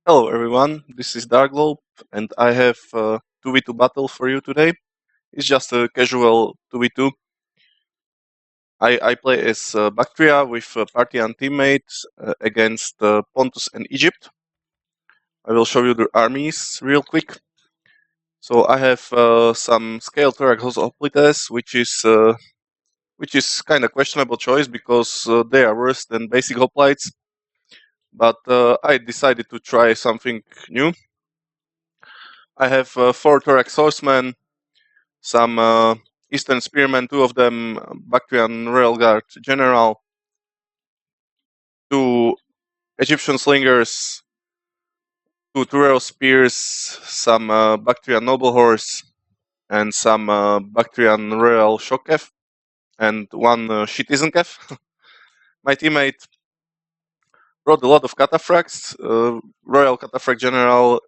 Hello everyone, this is Darkglobe and I have a 2v2 battle for you today. It's just a casual 2v2. I play as Bactria with Parthian teammates against Pontus and Egypt. I will show you the armies real quick. So I have some Scale Thorax Hoplites, which is kind of questionable choice because they are worse than basic hoplites. But I decided to try something new. I have 4 Thorax Horsemen, some Eastern Spearmen, 2 of them Bactrian Royal Guard General, 2 Egyptian Slingers, 2 Turel Spears, some Bactrian Noble Horse, and some Bactrian Royal Shockef, and 1 Citizen Kef. My teammate brought a lot of cataphracts, Royal Cataphract General,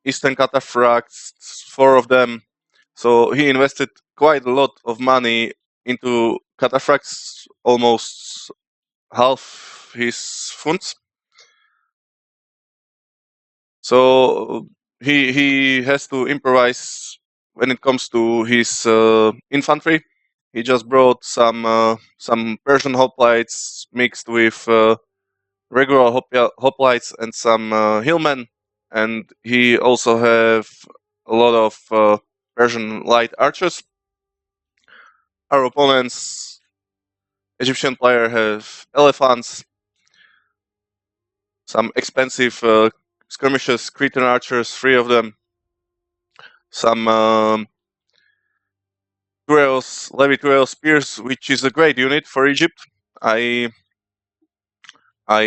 Eastern Cataphracts, 4 of them. So he invested quite a lot of money into cataphracts, almost half his funds. So he has to improvise when it comes to his infantry. He just brought some Persian hoplites mixed with regular hoplites and some hillmen, and he also have a lot of Persian light archers. Our opponents, Egyptian player, have elephants, some expensive skirmishes, Cretan archers, 3 of them, some Levi Turel spears, which is a great unit for Egypt. I I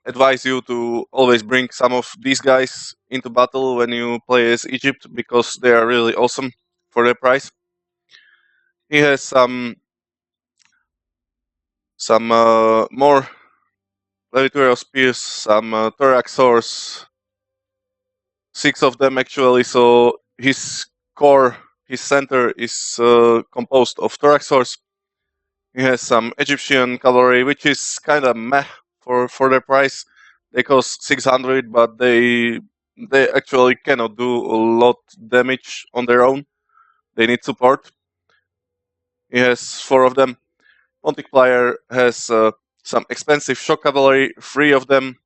advise you to always bring some of these guys into battle when you play as Egypt because they are really awesome for their price. He has some more Levi Turel spears, some Thoraxors, 6 of them actually. So his core, his center is composed of Thoraxors. He has some Egyptian cavalry, which is kind of meh for their price. They cost 600, but they actually cannot do a lot damage on their own. They need support. He has 4 of them. Pontic player has some expensive shock cavalry, 3 of them.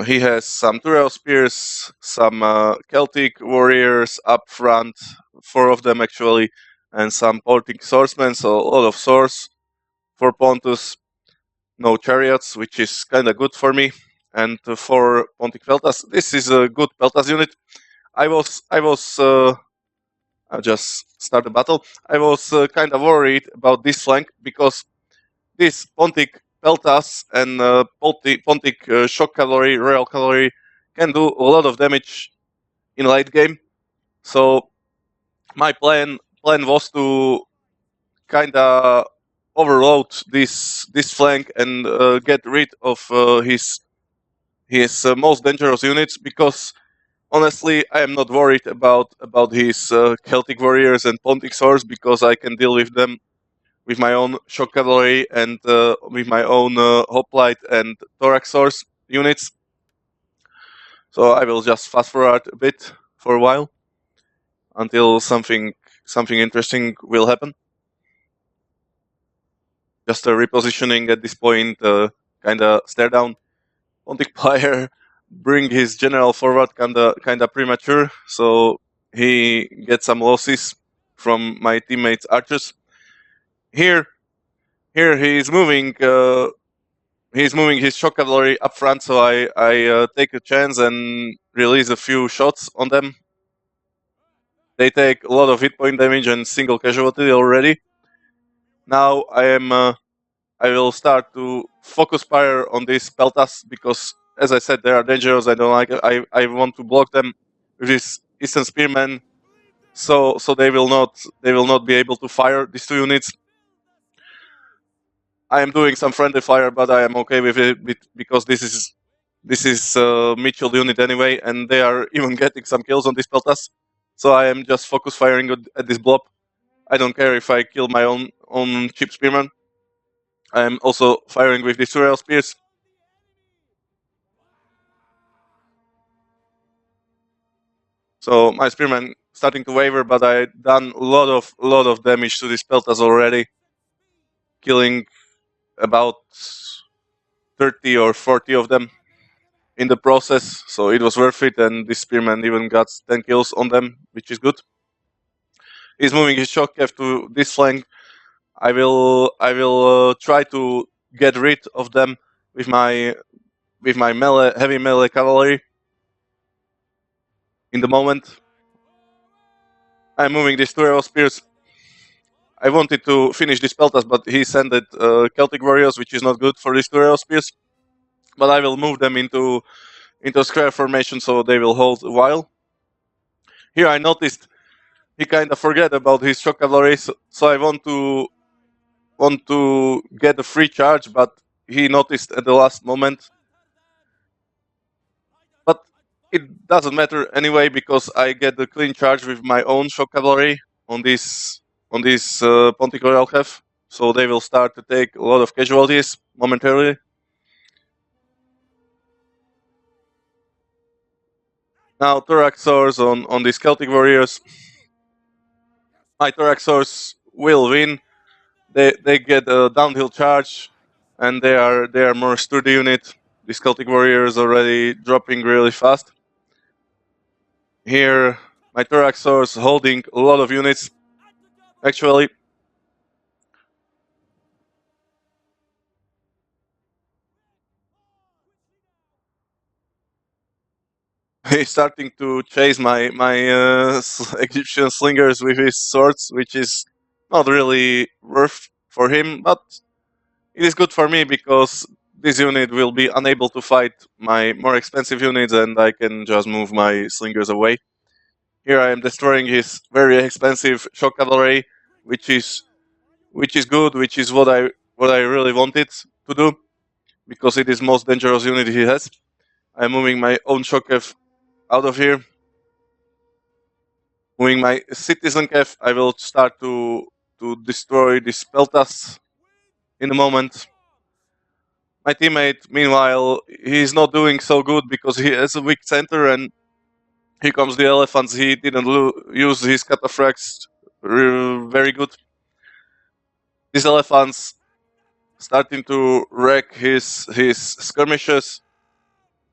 He has some Turel spears, some Celtic warriors up front, 4 of them actually, and some Pontic swordsmen, so a lot of swords for Pontus. No chariots, which is kind of good for me, and 4 Pontic Peltas. This is a good Peltas unit. I'll just start the battle. I was kind of worried about this flank because this Pontic Peltas and Pontic Shock Cavalry, Royal Cavalry can do a lot of damage in late game. So my plan was to kind of overload this flank and get rid of his most dangerous units because honestly I am not worried about his Celtic warriors and Pontic swords because I can deal with them with my own shock cavalry and with my own hoplite and thorax swords units. So I will just fast forward a bit for a while until something interesting will happen. Just a repositioning at this point, kind of stare down. Pontic player bring his general forward kinda premature, so he gets some losses from my teammates archers. Here, here he's moving his shock cavalry up front, so I take a chance and release a few shots on them. They take a lot of hit point damage and single casualty already. Now I will start to focus fire on these peltas because, as I said, they are dangerous. I don't like it. I want to block them with this Eastern Spearman, so they will not be able to fire these 2 units. I am doing some friendly fire, but I am okay with it because this is Mitchell unit anyway, and they are even getting some kills on these peltas. So I am just focus firing at this blob. I don't care if I kill my own cheap spearman. I am also firing with these Surreal spears. So my spearman starting to waver, but I done a lot of damage to these peltas already, killing about 30 or 40 of them in the process. So it was worth it, and this spearman even got 10 kills on them, which is good. He's moving his Shockkev to this flank. I will try to get rid of them with my melee, heavy melee cavalry. In the moment, I'm moving these two arrow spears. I wanted to finish these peltas, but he sent Celtic warriors, which is not good for these two arrow spears. But I will move them into square formation, so they will hold a while. Here I noticed he kind of forget about his shock cavalry, so I want to get a free charge, but he noticed at the last moment. But it doesn't matter anyway because I get the clean charge with my own shock cavalry on this Pontic Royal have, so they will start to take a lot of casualties momentarily. Now Thoraxors on these Celtic warriors. My Thoraxors will win. They get a downhill charge, and they are more sturdy unit. These Celtic warriors already dropping really fast. Here, my Thoraxors holding a lot of units. Actually, he's starting to chase my Egyptian slingers with his swords, which is not really worth for him, but it is good for me because this unit will be unable to fight my more expensive units, and I can just move my slingers away. Here I am destroying his very expensive shock cavalry, which is good, which is what I really wanted to do, because it is most dangerous unit he has. I'm moving my own shock cav out of here. Moving my citizen cav, I will start to destroy these peltas in a moment. My teammate, meanwhile, he's not doing so good because he has a weak center, and here comes the elephants. He didn't use his cataphracts very good. These elephants starting to wreck his skirmishes.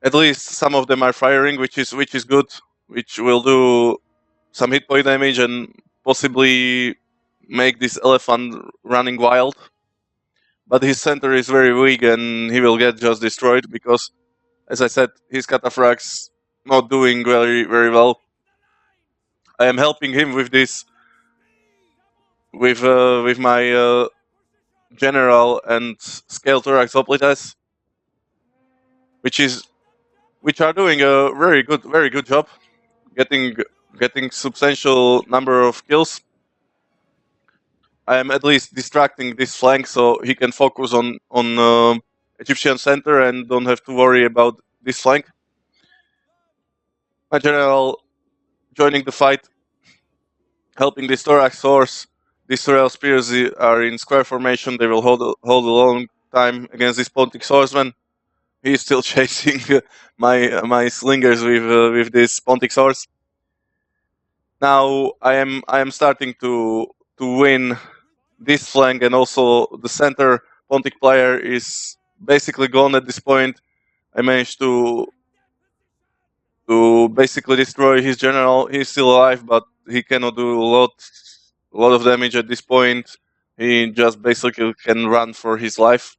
At least some of them are firing, which is good, which will do some hit point damage and possibly make this elephant running wild. But his center is very weak, and he will get just destroyed because, as I said, his cataphracts not doing very well. I am helping him with this, with my general and scale thorax hoplites, which are doing a very good job, getting substantial number of kills. I am at least distracting this flank so he can focus on Egyptian center and don't have to worry about this flank. My general joining the fight, helping this thorax source. These royal spears are in square formation. They will hold a long time against this Pontic swordsman. He is still chasing my slingers with this Pontic swords. Now I am starting to win this flank, and also the center Pontic player is basically gone at this point. I managed to basically destroy his general. He's still alive, but he cannot do a lot of damage at this point. He just basically can run for his life.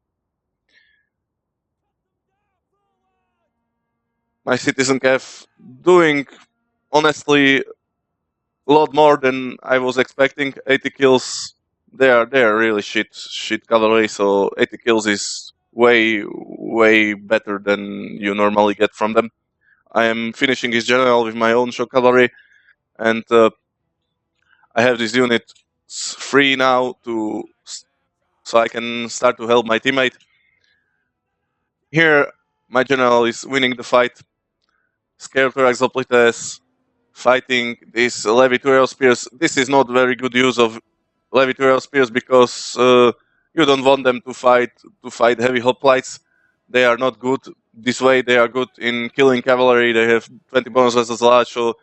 My citizen cav doing honestly a lot more than I was expecting. 80 kills. They are really shit cavalry. So 80 kills is way better than you normally get from them. I am finishing his general with my own shock cavalry, and I have this unit free now so I can start to help my teammate. Here, my general is winning the fight. Scared for Exoplites fighting these Levitorial spears. This is not very good use of Levitorial spears because you don't want them to fight heavy hoplites. They are not good this way. They are good in killing cavalry. They have 20 bonus versus large, so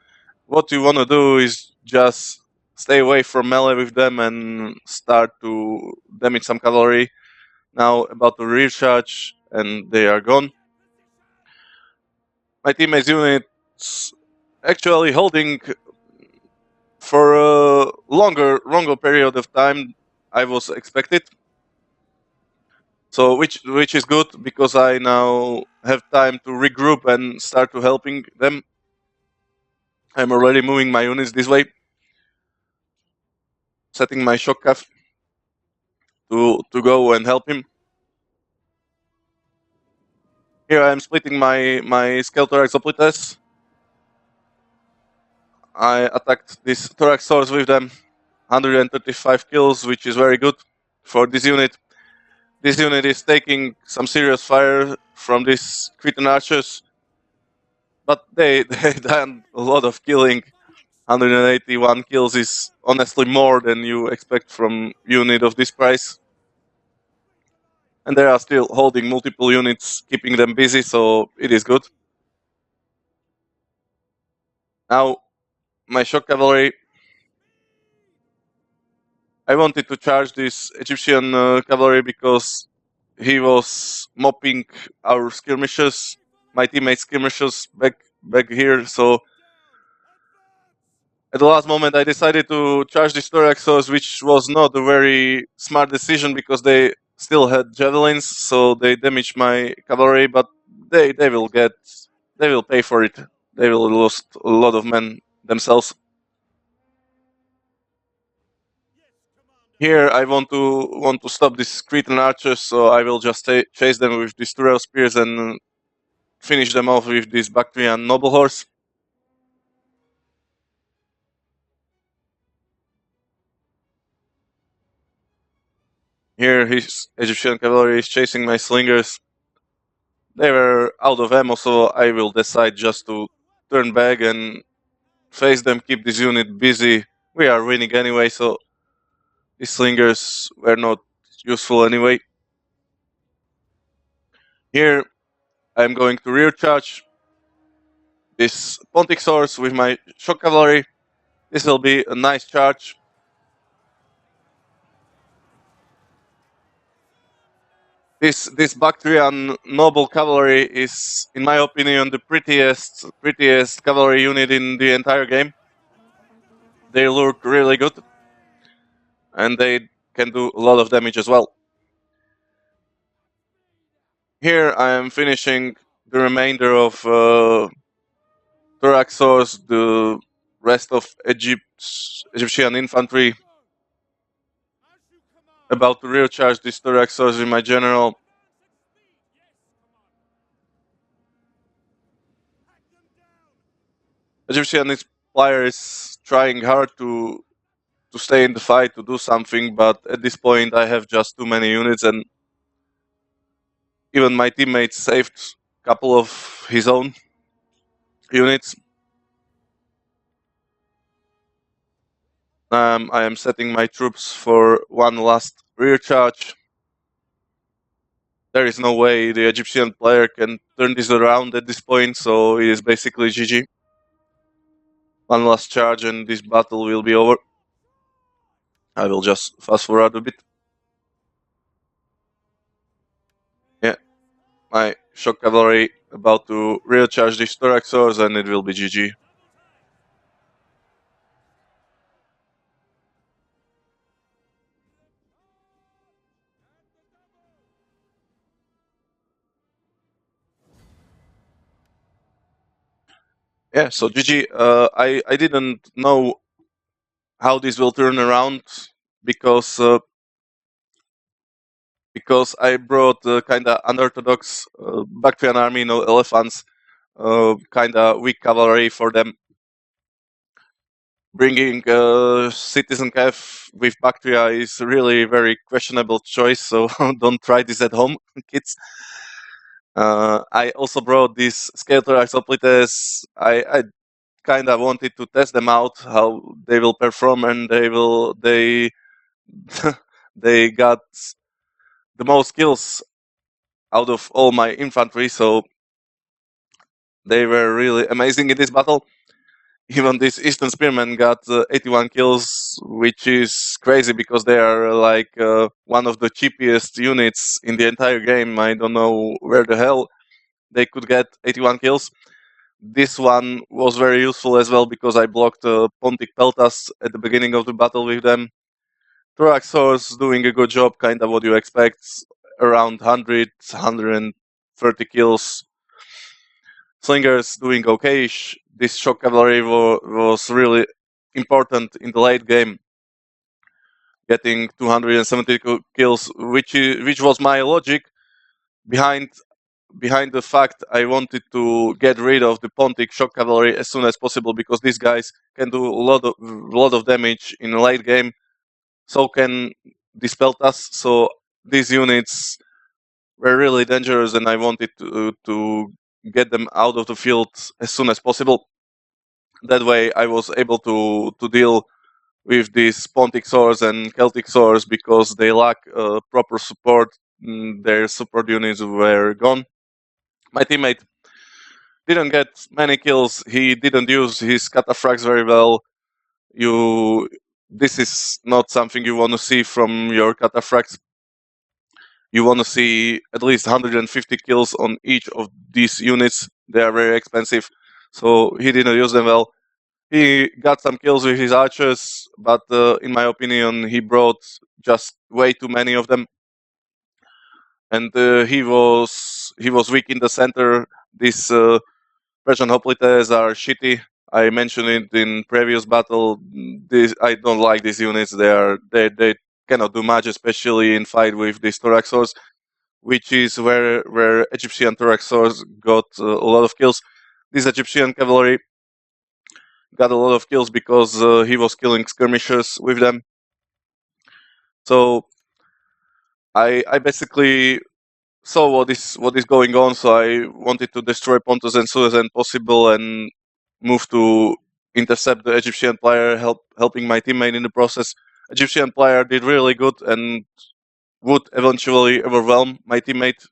what you want to do is just stay away from melee with them and start to damage some cavalry. Now about to recharge, and they are gone. My teammates units actually holding for a longer period of time I was expected. So which is good because I now have time to regroup and start to helping them. I'm already moving my units this way, setting my shock calf to go and help him. Here I am splitting my Skeltorax Oplites. I attacked this Thorax Source with them. 135 kills, which is very good for this unit. This unit is taking some serious fire from these Cretan archers, but they done a lot of killing. 181 kills is honestly more than you expect from unit of this price. And they are still holding multiple units, keeping them busy, so it is good. Now, my shock cavalry. I wanted to charge this Egyptian cavalry because he was mopping our skirmishes, my teammates' skirmishes back here. So at the last moment, I decided to charge the Thoraxos, which was not a very smart decision because they still had javelins, so they damaged my cavalry. But they will they will pay for it. They will lose a lot of men themselves. Here I want to stop these Cretan archers, so I will just chase them with these Turel spears and finish them off with this Bactrian noble horse. Here his Egyptian cavalry is chasing my slingers. They were out of ammo, so I will decide just to turn back and face them, keep this unit busy. We are winning anyway, so these slingers were not useful anyway. Here I'm going to rear charge this Pontic source with my shock cavalry. This will be a nice charge. This Bactrian noble cavalry is, in my opinion, the prettiest cavalry unit in the entire game. They look really good, and they can do a lot of damage as well. Here I am finishing the remainder of Thoraxos, the rest of Egyptian infantry. About to rear charge this Thoraxos with my general. Egyptian player is trying hard to stay in the fight, to do something, but at this point I have just too many units, and even my teammates saved a couple of his own units. I am setting my troops for one last rear charge. There is no way the Egyptian player can turn this around at this point, so it is basically GG. One last charge and this battle will be over. I will just fast forward a bit. Yeah, my shock cavalry about to rear charge these Thoraxors and it will be GG. Yeah, so GG. I didn't know how this will turn around because because I brought kind of unorthodox Bactrian army, no elephants, kind of weak cavalry for them. Bringing Citizen Cav with Bactria is really very questionable choice, so don't try this at home, kids. I also brought these Skeltorax Hoplites. I kind of wanted to test them out, how they will perform, and they they got the most kills out of all my infantry, so they were really amazing in this battle. even this Eastern Spearmen got 81 kills, which is crazy because they are like one of the cheapest units in the entire game. I don't know where the hell they could get 81 kills. This one was very useful as well because I blocked Pontic Peltas at the beginning of the battle with them. Thoraxors doing a good job, kind of what you expect, around 100, 130 kills. Slingers doing okayish. This shock cavalry was really important in the late game, getting 270 kills, which was my logic behind the fact I wanted to get rid of the Pontic shock cavalry as soon as possible because these guys can do a lot of damage in the late game. So can these Peltas. So these units were really dangerous, and I wanted to get them out of the field as soon as possible. That way, I was able to deal with these Pontic swords and Celtic swords because they lack proper support. Their support units were gone. My teammate didn't get many kills. He didn't use his cataphracts very well. This is not something you want to see from your cataphracts. You want to see at least 150 kills on each of these units. They are very expensive, so he didn't use them well. He got some kills with his archers, but in my opinion, he brought just way too many of them, and he was weak in the center. These Persian hoplites are shitty. I mentioned it in previous battle. I don't like these units. They cannot do much, especially in fight with these Thoraxors, which is where Egyptian Thoraxors got a lot of kills. This Egyptian cavalry got a lot of kills because he was killing skirmishers with them. So I basically saw what is going on. So I wanted to destroy Pontus as soon as possible and move to intercept the Egyptian player, helping my teammate in the process. Egyptian player did really good and would eventually overwhelm my teammate.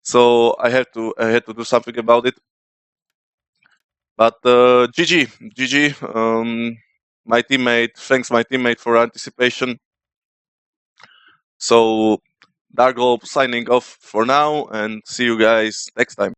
So I had to do something about it. But GG. My teammate, thanks my teammate for anticipation. So Dark Globe signing off for now, and see you guys next time.